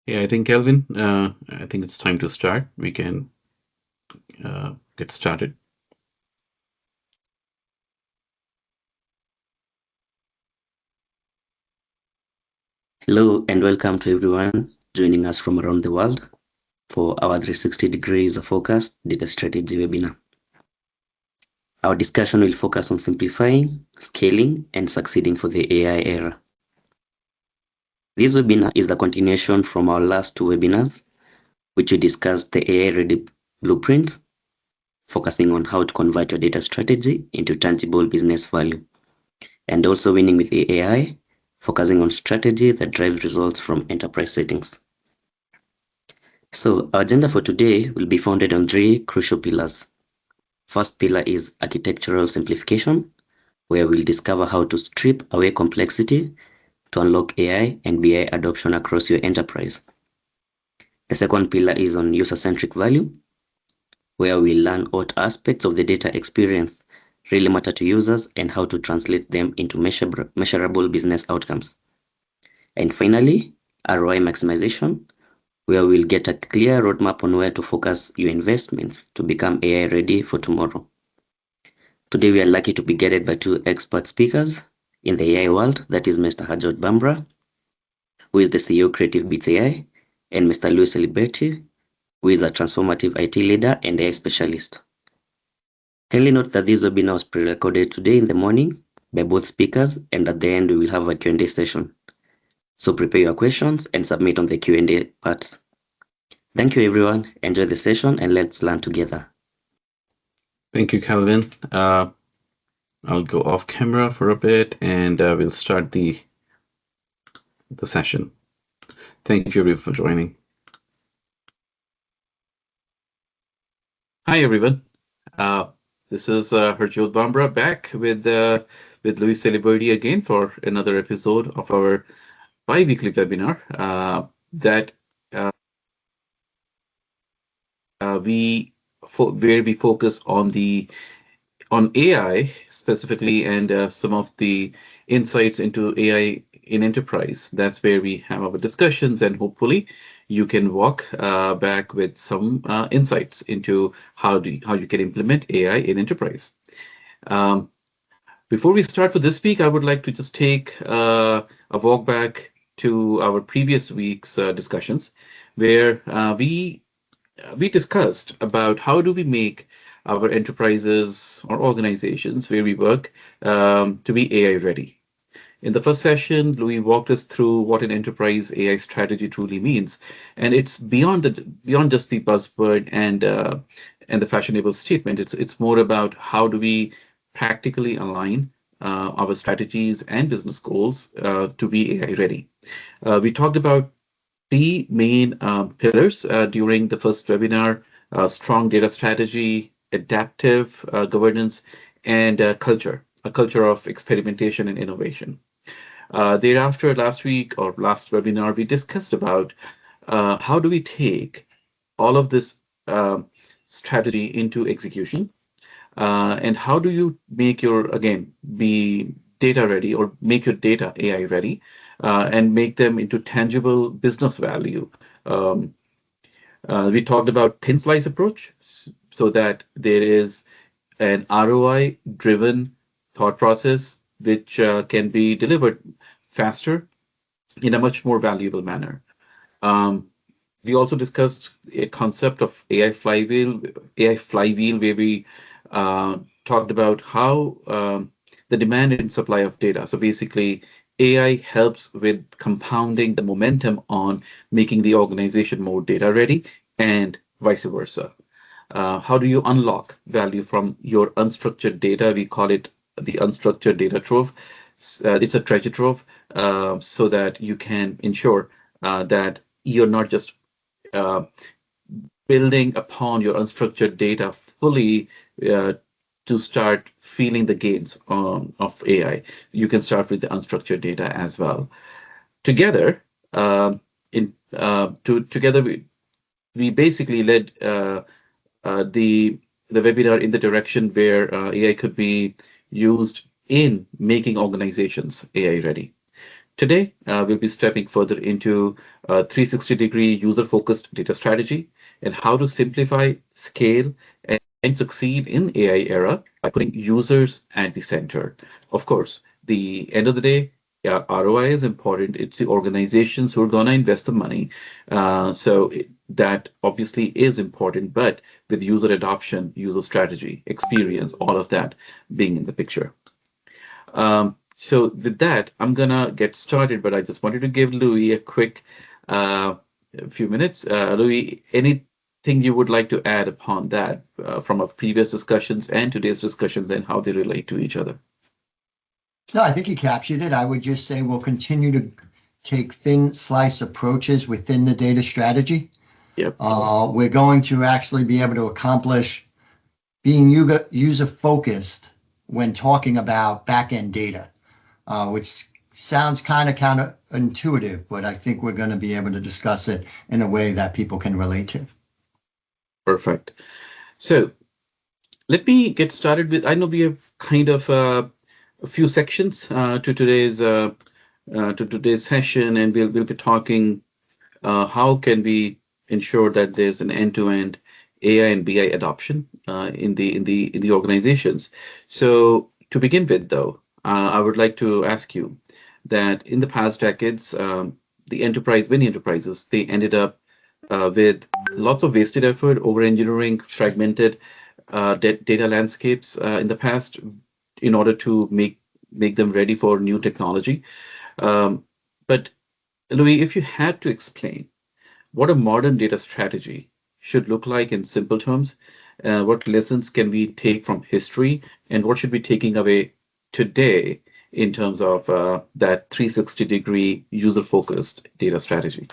Yeah, I think Kelvin, I think it's time to start. We can get started. Hello and welcome to everyone joining us from around the world for our 360 degrees of focus data strategy webinar. Our discussion will focus on simplifying, scaling, and succeeding for the AI era. This webinar is the continuation from our last two webinars, which we discussed the AI-ready blueprint, focusing on how to convert your data strategy into tangible business value, and also winning with the AI, focusing on strategy that drives results from enterprise settings. So our agenda for today will be founded on three crucial pillars. First pillar is architectural simplification, where we'll discover how to strip away complexity to unlock AI and BI adoption across your enterprise. The second pillar is on user-centric value, where we'll learn what aspects of the data experience really matter to users and how to translate them into measurable business outcomes. And finally, ROI maximization, where we'll get a clear roadmap on where to focus your investments to become AI ready for tomorrow. Today we are lucky to be guided by two expert speakers in the AI world, that is Mr. 𝗨𝘀𝗿𝗵𝘆, who is the CEO of 𝗏𝑇𝑣-BITS AI, and Mr. 𝗬𝗏𝘀𝗍𝗏𝗏, who is a transformative IT leader and AI specialist. Kindly note that this webinar was pre-recorded today in the morning by both speakers, and at the end we will have a Q&A session. So prepare your questions and submit on the Q&A parts. Thank you everyone, enjoy the session and let's learn together. Thank you, Kelvin. I'll go off camera for a bit and we'll start the session. Thank you everyone for joining. Hi everyone. This is 𝗨𝗪𝗀𝗵𝘆 back with 𝗬𝗏𝘀𝗍𝗏𝗏 again for another episode of our bi-weekly webinar where we focus on AI specifically and some of the insights into AI in enterprise. That's where we have our discussions, and hopefully you can walk back with some insights into how you can implement AI in enterprise. Before we start for this week, I would like to just take a walk back to our previous week's discussions, where we discussed about how do we make our enterprises or organizations where we work to be AI ready. In the first session, Louis walked us through what an enterprise AI strategy truly means, and it's beyond just the buzzword and the fashionable statement. It's more about how do we practically align our strategies and business goals to be AI ready. We talked about three main pillars during the first webinar: strong data strategy, adaptive governance, and a culture of experimentation and innovation. Thereafter, last webinar, we discussed about how do we take all of this strategy into execution, and how do you make be data ready or make your data AI ready, and make them into tangible business value. We talked about thin slice approach, so that there is an ROI driven thought process which can be delivered faster in a much more valuable manner. We also discussed a concept of AI flywheel, where we talked about how the demand and supply of data. So basically, AI helps with compounding the momentum on making the organization more data ready and vice versa. How do you unlock value from your unstructured data? We call it the unstructured data trove. It's a treasure trove, so that you can ensure that you're not just building upon your unstructured data fully to start feeling the gains of AI. You can start with the unstructured data as well. Together, we basically led the webinar in the direction where AI could be used in making organizations AI ready. Today, we'll be stepping further into 360-degree user-focused data strategy and how to simplify, scale, and succeed in AI era by putting users at the center. Of course, the end of the day, yeah, ROI is important. It's the organizations who are going to invest the money. That obviously is important, but with user adoption, user strategy, experience, all of that being in the picture. So with that, I'm gonna get started, but I just wanted to give Louis a quick few minutes. Louis, anything you would like to add upon that from our previous discussions and today's discussions and how they relate to each other? No, I think you captured it. I would just say we'll continue to take thin slice approaches within the data strategy. Yep. We're going to actually be able to accomplish being user focused when talking about back-end data, which sounds kind of counterintuitive, but I think we're going to be able to discuss it in a way that people can relate to. Perfect. So let me get started with, I know we have kind of a few sections to today's session, and we'll be talking how can we ensure that there's an end-to-end AI and BI adoption in the organizations. So to begin with, though, I would like to ask you that in the past decades, many enterprises, they ended up with lots of wasted effort, over-engineering, fragmented data landscapes in the past in order to make them ready for new technology. But Louis, if you had to explain what a modern data strategy should look like in simple terms, what lessons can we take from history, and what should be taking away today in terms of that 360-degree user-focused data strategy?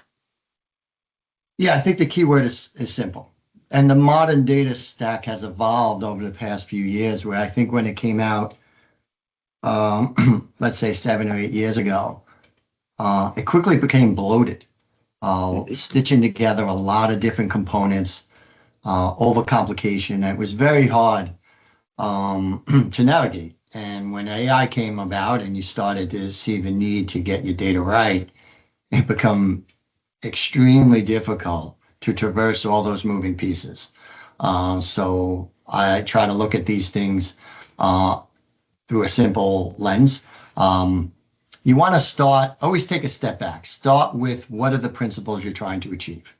Yeah, I think the key word is simple. And the modern data stack has evolved over the past few years, where I think when it came out, let's say 7 or 8 years ago, it quickly became bloated, stitching together a lot of different components, overcomplication. It was very hard to navigate. And when AI came about and you started to see the need to get your data right, it became extremely difficult to traverse all those moving pieces. So I try to look at these things through a simple lens. You want to always take a step back. Start with what are the principles you're trying to achieve.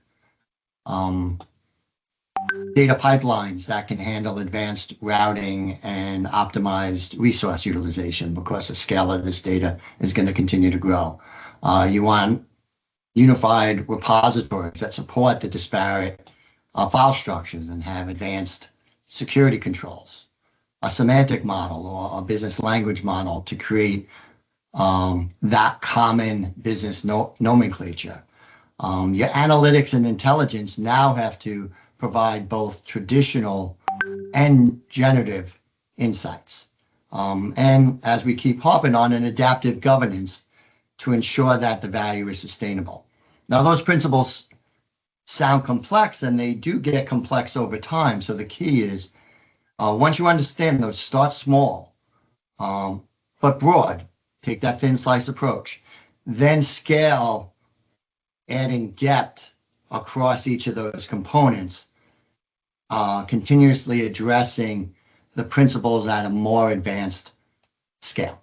Data pipelines that can handle advanced routing and optimized resource utilization, because the scale of this data is going to continue to grow. You want unified repositories that support the disparate file structures and have advanced security controls, a semantic model or a business language model to create that common business nomenclature. Your analytics and intelligence now have to provide both traditional and generative insights. And as we keep harping on, an adaptive governance to ensure that the value is sustainable. Now, those principles sound complex, and they do get complex over time. So the key is, once you understand those, start small, but broad. Take that thin slice approach. Then scale, adding depth across each of those components, continuously addressing the principles at a more advanced scale.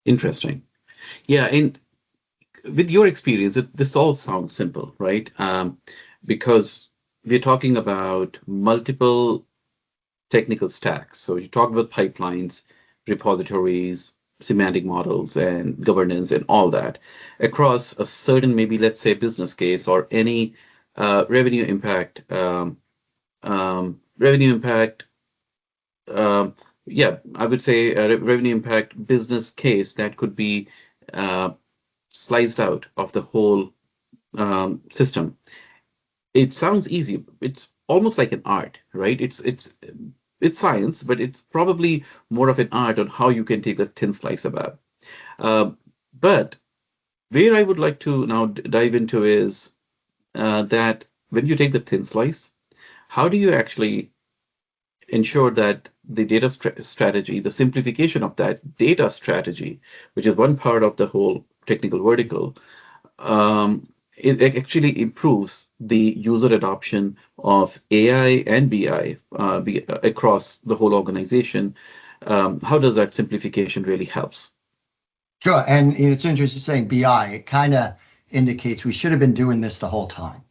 Interesting. Yeah, and with your experience, this all sounds simple, right? Because we're talking about multiple technical stacks. So you talk about pipelines, repositories, semantic models, and governance, and all that across a certain, maybe let's say, business case or any revenue impact. Yeah, I would say a revenue impact business case that could be sliced out of the whole system. It sounds easy. It's almost like an art, right? It's science, but it's probably more of an art on how you can take a thin slice about. But where I would like to now dive into is that when you take the thin slice, how do you actually ensure that the data strategy, the simplification of that data strategy, which is one part of the whole technical vertical, it actually improves the user adoption of AI and BI across the whole organization. How does that simplification really helps? Sure, and it's interesting saying BI. It kind of indicates we should have been doing this the whole time,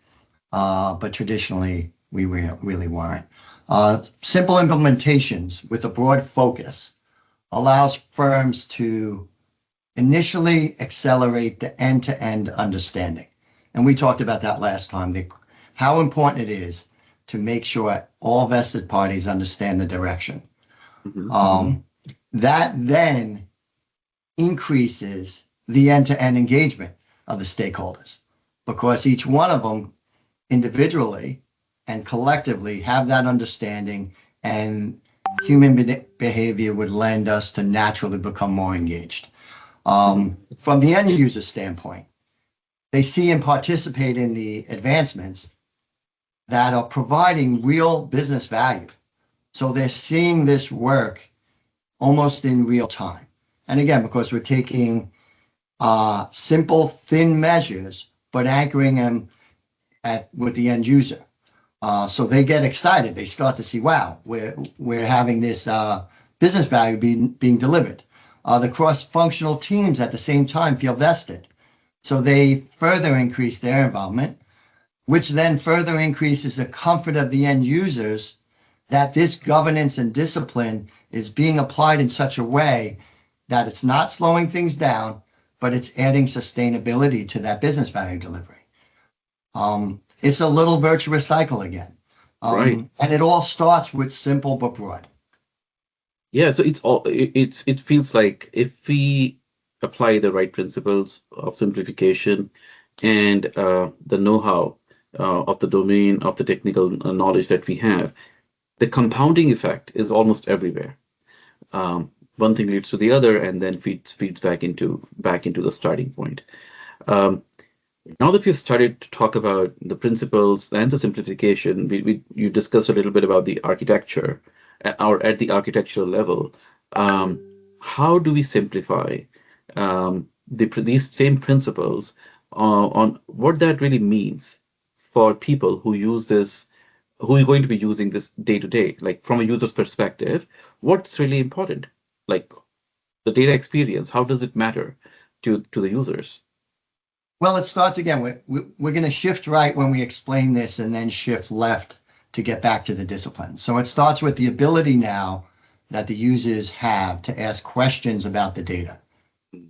but traditionally we really weren't. Simple implementations with a broad focus allows firms to initially accelerate the end-to-end understanding. And we talked about that last time, how important it is to make sure all vested parties understand the direction. That then increases the end-to-end engagement of the stakeholders, because each one of them individually and collectively have that understanding, and human behavior would lend us to naturally become more engaged. From the end user standpoint, they see and participate in the advancements that are providing real business value. So they're seeing this work almost in real time. And again, because we're taking simple, thin measures, but anchoring them with the end user. So they get excited. They start to see, wow, we're having this business value being delivered. The cross-functional teams at the same time feel vested. So they further increase their involvement, which then further increases the comfort of the end users that this governance and discipline is being applied in such a way that it's not slowing things down, but it's adding sustainability to that business value delivery. It's a little virtuous cycle again. Right. And it all starts with simple but broad. Yeah, so it feels like if we apply the right principles of simplification and the know-how of the domain of the technical knowledge that we have, the compounding effect is almost everywhere. One thing leads to the other, and then feeds back into the starting point. Now that we've started to talk about the principles and the simplification, you discussed a little bit about the architecture, or at the architectural level. How do we simplify these same principles on what that really means for people who use this, who are going to be using this day to day, like from a user's perspective, what's really important? Like the data experience, how does it matter to the users? Well, it starts again. We're going to shift right when we explain this, and then shift left to get back to the discipline. So it starts with the ability now that the users have to ask questions about the data.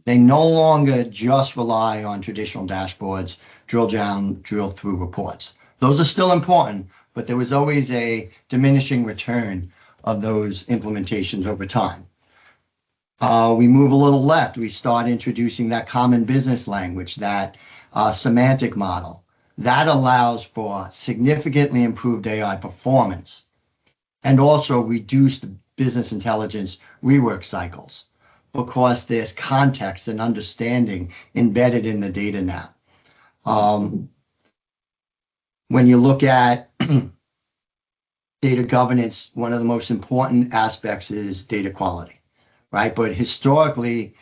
They no longer just rely on traditional dashboards, drill down, drill through reports. Those are still important, but there was always a diminishing return of those implementations over time. We move a little left. We start introducing that common business language, that semantic model. That allows for significantly improved AI performance and also reduced business intelligence rework cycles, because there's context and understanding embedded in the data now. When you look at data governance, one of the most important aspects is data quality, right? But historically,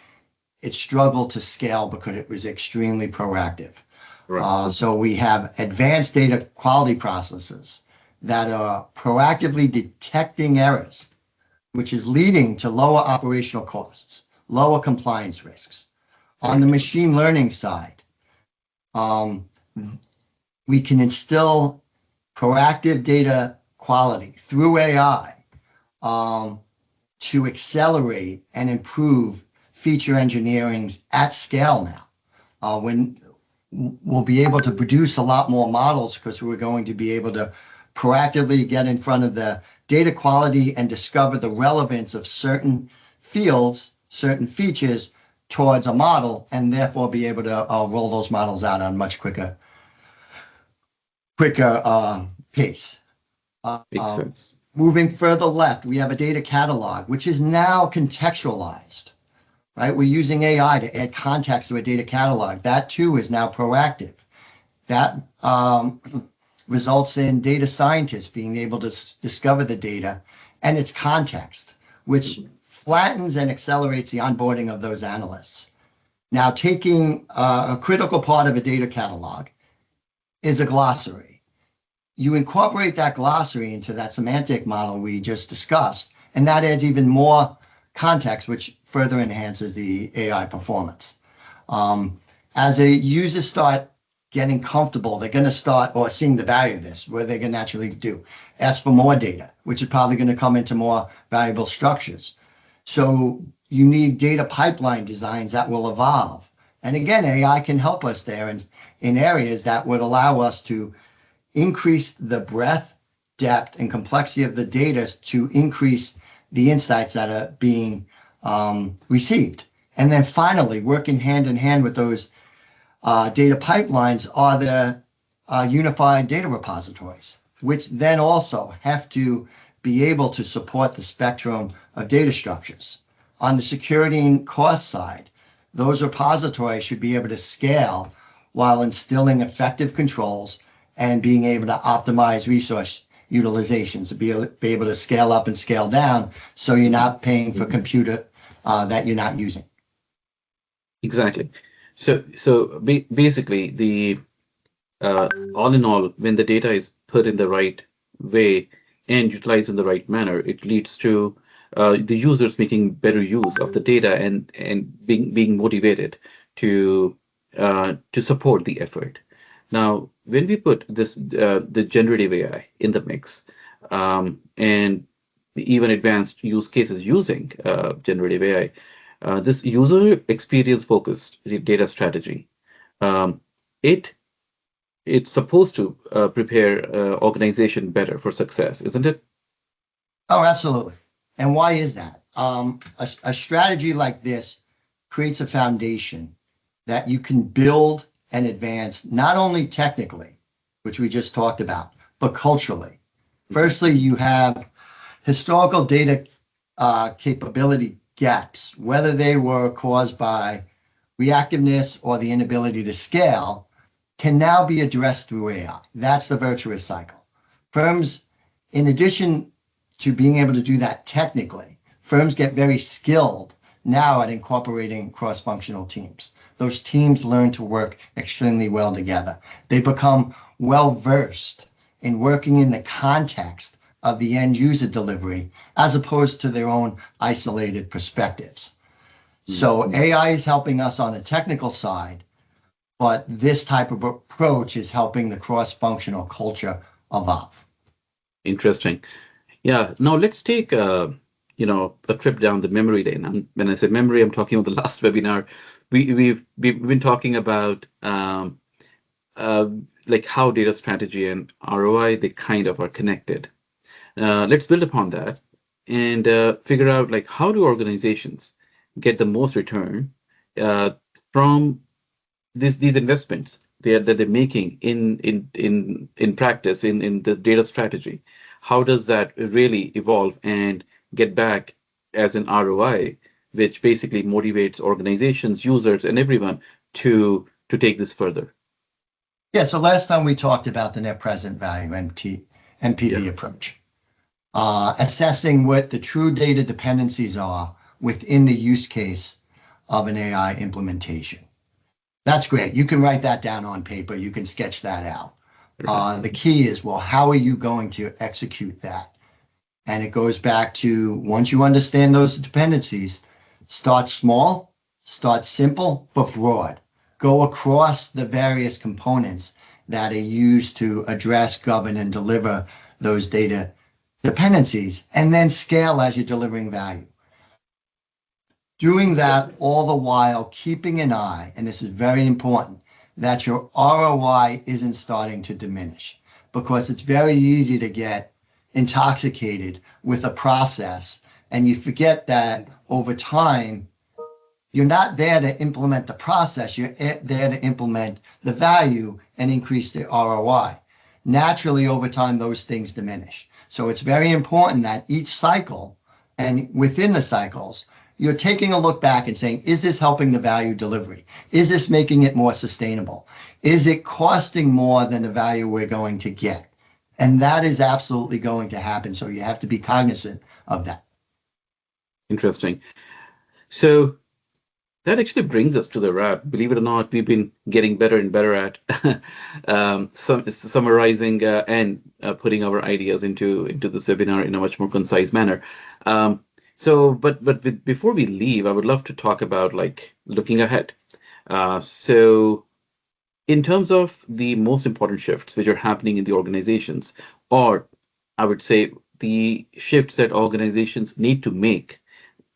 it struggled to scale because it was extremely proactive. Right. So we have advanced data quality processes that are proactively detecting errors, which is leading to lower operational costs, lower compliance risks. On the machine learning side, we can instill proactive data quality through AI to accelerate and improve feature engineering at scale now. When we'll be able to produce a lot more models, because we're going to be able to proactively get in front of the data quality and discover the relevance of certain fields, certain features towards a model, and therefore be able to roll those models out on much quicker pace. Makes sense. Moving further left, we have a data catalog, which is now contextualized, right? We're using AI to add context to a data catalog. That too is now proactive. That results in data scientists being able to discover the data and its context, which flattens and accelerates the onboarding of those analysts. Now, taking a critical part of a data catalog is a glossary. You incorporate that glossary into that semantic model we just discussed, and that adds even more context, which further enhances the AI performance. As a user start getting comfortable, they're going to start or seeing the value of this, what they're going to naturally do. Ask for more data, which is probably going to come into more valuable structures. So you need data pipeline designs that will evolve. And again, AI can help us there in areas that would allow us to increase the breadth, depth, and complexity of the data to increase the insights that are being received. And then finally, working hand in hand with those data pipelines are the unified data repositories, which then also have to be able to support the spectrum of data structures. On the security and cost side, those repositories should be able to scale while instilling effective controls and being able to optimize resource utilization, to be able to scale up and scale down so you're not paying for computer that you're not using. Exactly. So basically, the all in all, when the data is put in the right way and utilized in the right manner, it leads to the users making better use of the data and being motivated to support the effort. Now, when we put this the generative AI in the mix, and even advanced use cases using generative AI, this user experience focused data strategy, it's supposed to prepare organization better for success, isn't it? Oh, absolutely. And why is that? A strategy like this creates a foundation that you can build and advance, not only technically, which we just talked about, but culturally. Firstly, you have historical data capability gaps, whether they were caused by reactiveness or the inability to scale, can now be addressed through AI. That's the virtuous cycle. Firms, in addition to being able to do that technically, firms get very skilled now at incorporating cross-functional teams. Those teams learn to work extremely well together. They become well-versed in working in the context of the end user delivery as opposed to their own isolated perspectives. So AI is helping us on the technical side, but this type of approach is helping the cross-functional culture evolve. Interesting. Yeah. Now let's take a trip down the memory lane. When I say memory, I'm talking about the last webinar. We've been talking about like how data strategy and ROI, they kind of are connected. Let's build upon that and figure out like how do organizations get the most return from these investments that they're making in practice in the data strategy. How does that really evolve and get back as an ROI, which basically motivates organizations, users, and everyone to take this further? Yeah, so last time we talked about the net present value, NPV approach, assessing what the true data dependencies are within the use case of an AI implementation. That's great. You can write that down on paper. You can sketch that out. The key is, well, how are you going to execute that? And it goes back to, once you understand those dependencies, start small, start simple, but broad. Go across the various components that are used to address, govern, and deliver those data dependencies, and then scale as you're delivering value. Doing that all the while keeping an eye, and this is very important, that your ROI isn't starting to diminish, because it's very easy to get intoxicated with a process and you forget that over time, you're not there to implement the process, you're there to implement the value and increase the ROI. Naturally, over time, those things diminish. So it's very important that each cycle and within the cycles, you're taking a look back and saying, is this helping the value delivery? Is this making it more sustainable? Is it costing more than the value we're going to get? And that is absolutely going to happen. So you have to be cognizant of that. Interesting. So that actually brings us to the wrap. Believe it or not, we've been getting better and better at summarizing and putting our ideas into this webinar in a much more concise manner. Before we leave, I would love to talk about like looking ahead. So in terms of the most important shifts which are happening in the organizations, or I would say the shifts that organizations need to make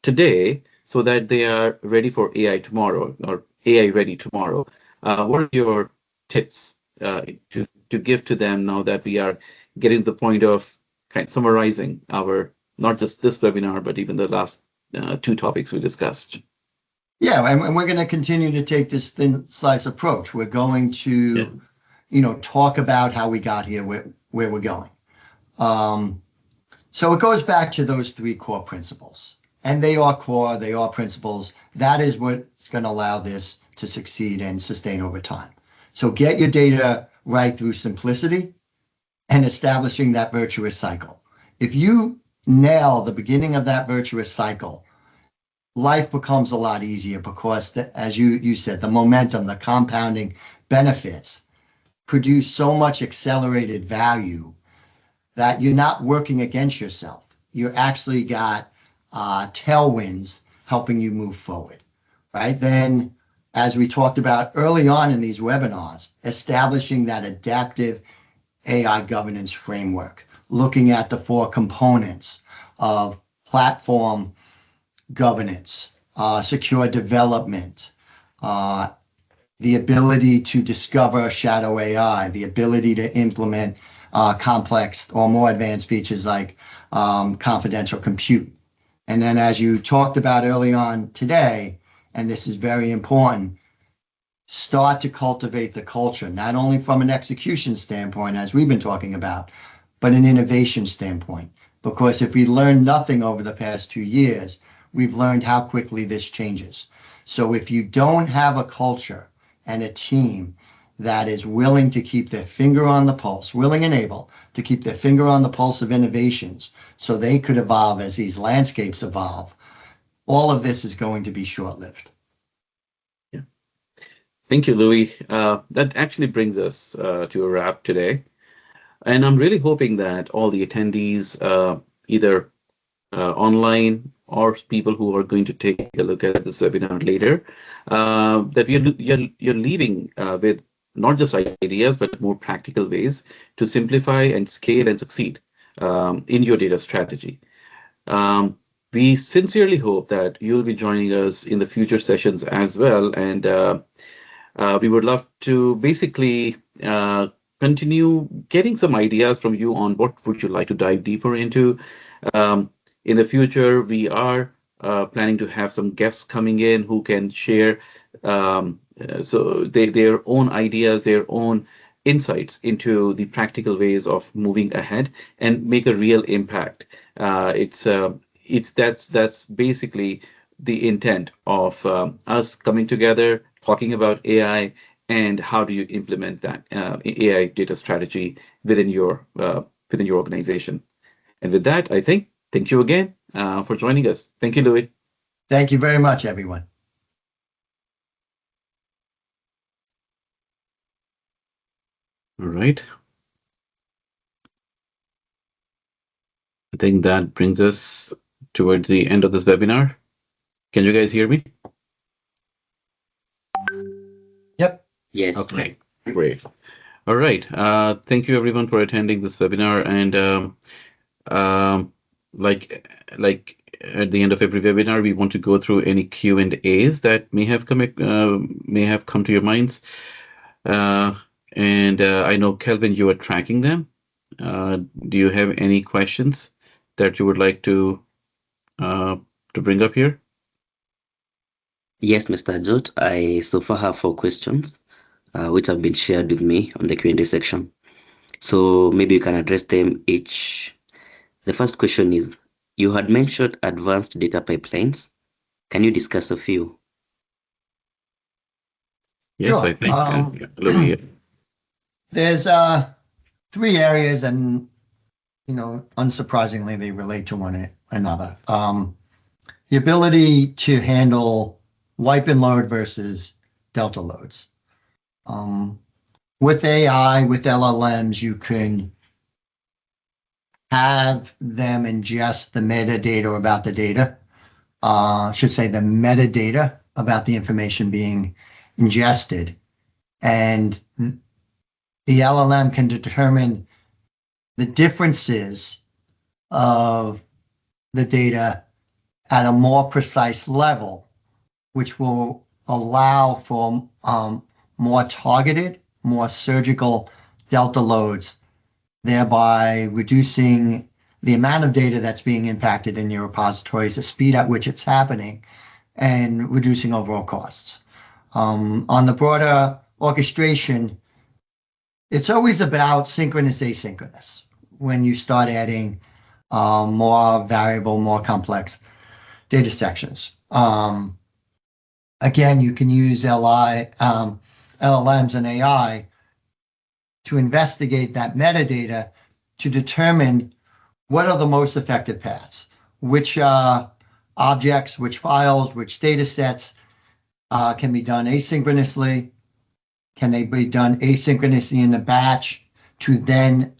today so that they are ready for AI tomorrow or AI ready tomorrow. What are your tips to give to them now that we are getting to the point of kind of summarizing our, not just this webinar, but even the last two topics we discussed? Yeah, and we're going to continue to take this thin slice approach. We're going to, talk about how we got here, where we're going. So it goes back to those three core principles. And they are core, they are principles. That is what's going to allow this to succeed and sustain over time. So get your data right through simplicity and establishing that virtuous cycle. If you nail the beginning of that virtuous cycle, life becomes a lot easier because, as you said, the momentum, the compounding benefits produce so much accelerated value that you're not working against yourself. You actually got tailwinds helping you move forward, right? Then, as we talked about early on in these webinars, establishing that adaptive AI governance framework, looking at the four components of platform governance, secure development, the ability to discover shadow AI, the ability to implement complex or more advanced features like confidential compute. And then, as you talked about early on today, and this is very important, start to cultivate the culture, not only from an execution standpoint, as we've been talking about, but an innovation standpoint. Because if we learned nothing over the past 2 years, we've learned how quickly this changes. So if you don't have a culture and a team that is willing to keep their finger on the pulse, willing and able to keep their finger on the pulse of innovations so they could evolve as these landscapes evolve, all of this is going to be short-lived. Yeah. Thank you, Louis. That actually brings us to a wrap today. And I'm really hoping that all the attendees, either online or people who are going to take a look at this webinar later, that you're leaving with not just ideas, but more practical ways to simplify and scale and succeed in your data strategy. We sincerely hope that you'll be joining us in the future sessions as well. And we would love to basically continue getting some ideas from you on what would you like to dive deeper into. In the future, we are planning to have some guests coming in who can share their own ideas, their own insights into the practical ways of moving ahead and make a real impact. That's basically the intent of us coming together, talking about AI and how do you implement that AI data strategy within your organization. And with that, I think, thank you again for joining us. Thank you, Louis. Thank you very much, everyone. All right. I think that brings us towards the end of this webinar. Can you guys hear me? Yep. Yes. Okay, great. All right. Thank you, everyone, for attending this webinar. And like at the end of every webinar, we want to go through any Q&As that may have come to your minds. And I know, Kelvin, you are tracking them. Do you have any questions that you would like to bring up here? Yes, Mr. 𝗏𝗏, I so far have 4 questions, which have been shared with me on the Q&A section. So maybe you can address them each. The first question is, you had mentioned advanced data pipelines. Can you discuss a few? Yes, Sure. I think. Louis. There's 3 areas, and unsurprisingly, they relate to one another. The ability to handle wipe and load versus delta loads. With AI, with LLMs, you can have them ingest the metadata about the data. Should say the metadata about the information being ingested. And the LLM can determine the differences of the data at a more precise level, which will allow for more targeted, more surgical delta loads, thereby reducing the amount of data that's being impacted in your repositories, the speed at which it's happening, and reducing overall costs. On the broader orchestration, it's always about synchronous, asynchronous. When you start adding more variable, more complex data sections. Again, you can use LLMs and AI to investigate that metadata to determine what are the most effective paths, which objects, which files, which data sets can be done asynchronously. Can they be done asynchronously in the batch to then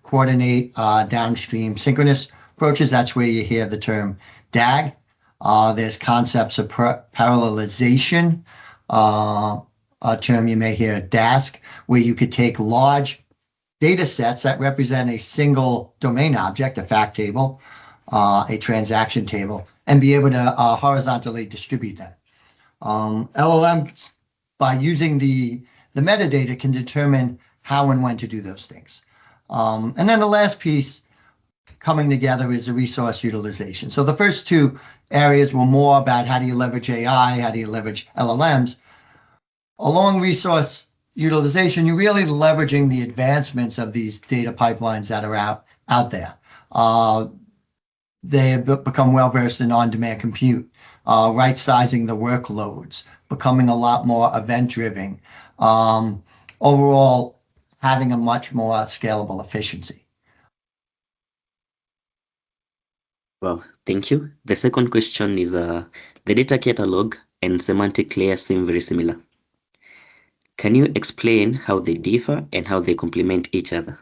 coordinate downstream synchronous approaches? That's where you hear the term DAG. There's concepts of parallelization, a term you may hear DASC, where you could take large data sets that represent a single domain object, a fact table, a transaction table, and be able to horizontally distribute them. LLMs, by using the metadata, can determine how and when to do those things. And then the last piece coming together is the resource utilization. So the first two areas were more about how do you leverage AI, how do you leverage LLMs. Along resource utilization, you're really leveraging the advancements of these data pipelines that are out there. They have become well-versed in on-demand compute, right-sizing the workloads, becoming a lot more event-driven, overall having a much more scalable efficiency. Well, thank you. The second question is, the data catalog and semantic layer seem very similar. Can you explain how they differ and how they complement each other?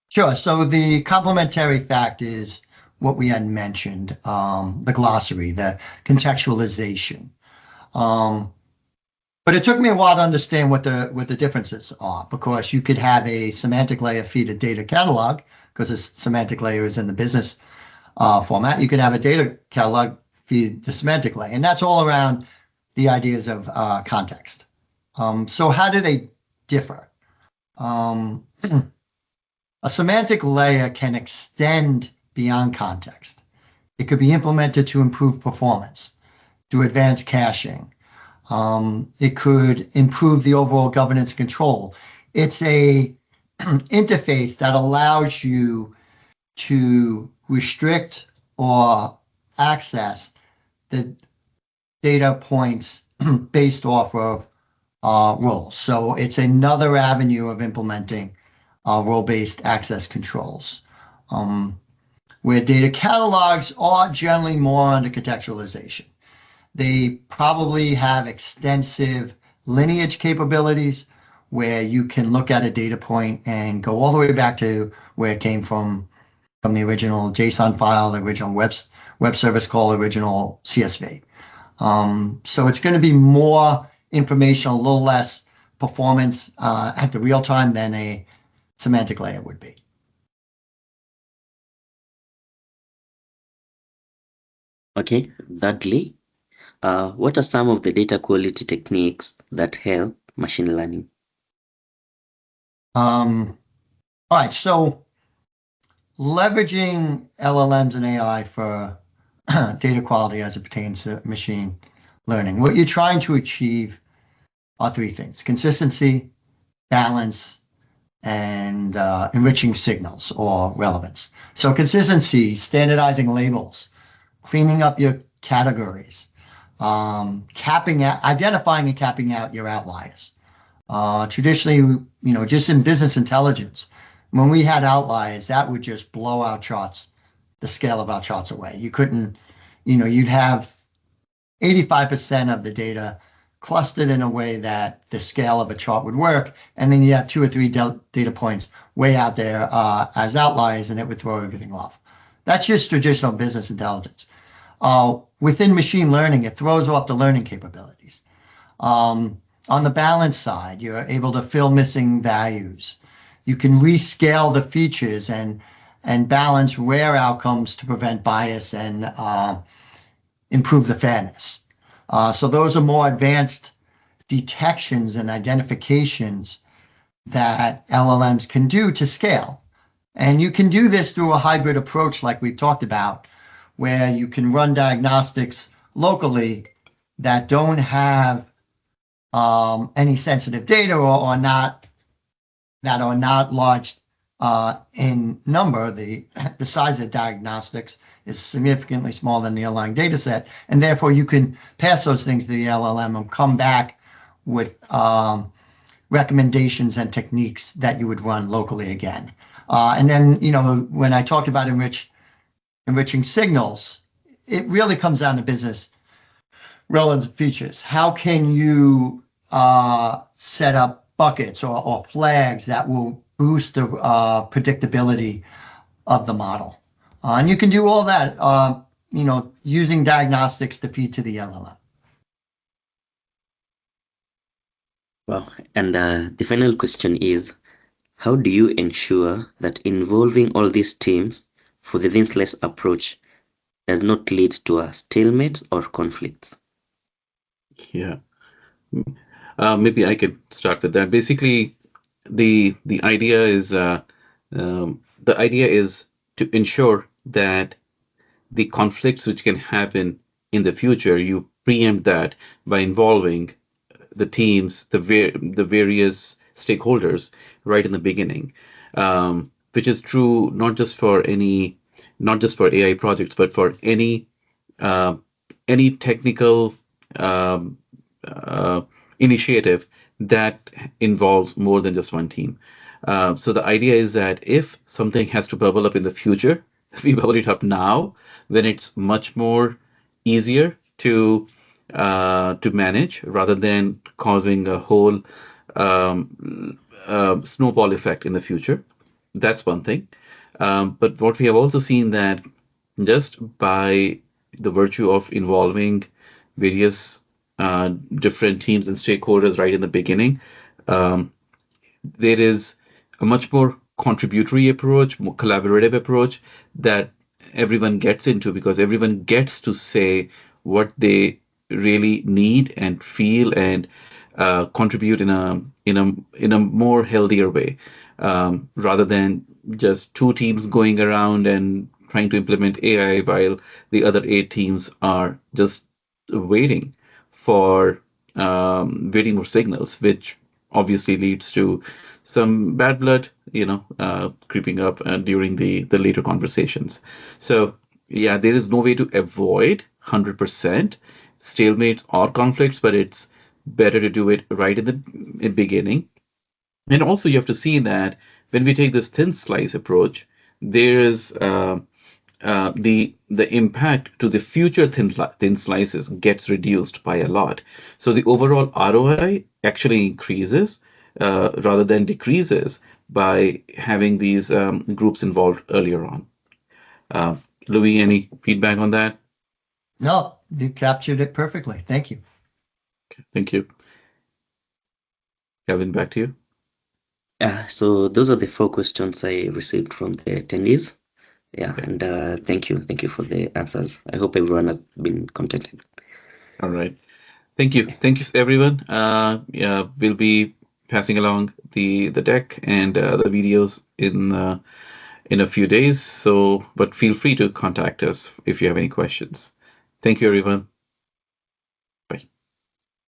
Sure. So the complementary fact is what we had mentioned, the glossary, the contextualization. But it took me a while to understand what the differences are, because you could have a semantic layer feed a data catalog, because a semantic layer is in the business format. You could have a data catalog feed the semantic layer, and that's all around the ideas of context. So how do they differ? A semantic layer can extend beyond context. It could be implemented to improve performance, to advance caching. It could improve the overall governance control. It's a interface that allows you to restrict or access the data points based off of roles. So it's another avenue of implementing role-based access controls, where data catalogs are generally more under contextualization. They probably have extensive lineage capabilities where you can look at a data point and go all the way back to where it came from the original JSON file, the original web service call, original CSV. So it's going to be more informational, a little less performance at the real time than a semantic layer would be. Okay, thirdly, what are some of the data quality techniques that help machine learning? All right, so leveraging LLMs and AI for data quality as it pertains to machine learning. What you're trying to achieve are three things: consistency, balance, and enriching signals or relevance. So consistency, standardizing labels, cleaning up your categories, identifying and capping out your outliers. Traditionally, just in business intelligence, when we had outliers, that would just blow our charts, the scale of our charts away. You couldn't, you'd have 85% of the data clustered in a way that the scale of a chart would work, and then you have 2 or 3 data points way out there as outliers, and it would throw everything off. That's just traditional business intelligence. Within machine learning, it throws off the learning capabilities. On the balance side, you're able to fill missing values. You can rescale the features and balance rare outcomes to prevent bias and improve the fairness. So those are more advanced detections and identifications that LLMs can do to scale. And you can do this through a hybrid approach like we've talked about, where you can run diagnostics locally that don't have any sensitive data or not that are not large in number. The size of diagnostics is significantly smaller than the underlying data set, and therefore you can pass those things to the LLM and come back with recommendations and techniques that you would run locally again. And then, when I talked about enriching signals, it really comes down to business relevant features. How can you set up buckets or flags that will boost the predictability of the model? And you can do all that, using diagnostics to feed to the LLM. Well, and the final question is, how do you ensure that involving all these teams for the thin-slice approach does not lead to a stalemate or conflicts? Yeah. Maybe I could start with that. Basically, the idea is to ensure that the conflicts which can happen in the future, you preempt that by involving the teams, the various stakeholders right in the beginning, which is true not just for AI projects, but for any technical initiative that involves more than just one team. So the idea is that if something has to bubble up in the future, we bubble it up now when it's much more easier to manage, rather than causing a whole snowball effect in the future. That's one thing. But what we have also seen that just by the virtue of involving various different teams and stakeholders right in the beginning, there is a much more contributory approach, more collaborative approach that everyone gets into, because everyone gets to say what they really need and feel and contribute in a more healthier way, rather than just 2 teams going around and trying to implement AI while the other 8 teams are just waiting for signals, which obviously leads to some bad blood, creeping up during the later conversations. So yeah, there is no way to avoid 100% stalemates or conflicts, but it's better to do it right in the beginning. And also you have to see that when we take this thin slice approach, there is the impact to the future thin slices gets reduced by a lot. So the overall ROI actually increases rather than decreases by having these groups involved earlier on. Louis, any feedback on that? No, you captured it perfectly. Thank you. Okay, thank you. Kevin, back to you. So those are the 4 questions I received from the attendees. Yeah, Okay. And thank you for the answers. I hope everyone has been contented. All right. Thank you, everyone. We'll be passing along the deck and the videos in a few days. But feel free to contact us if you have any questions. Thank you, everyone.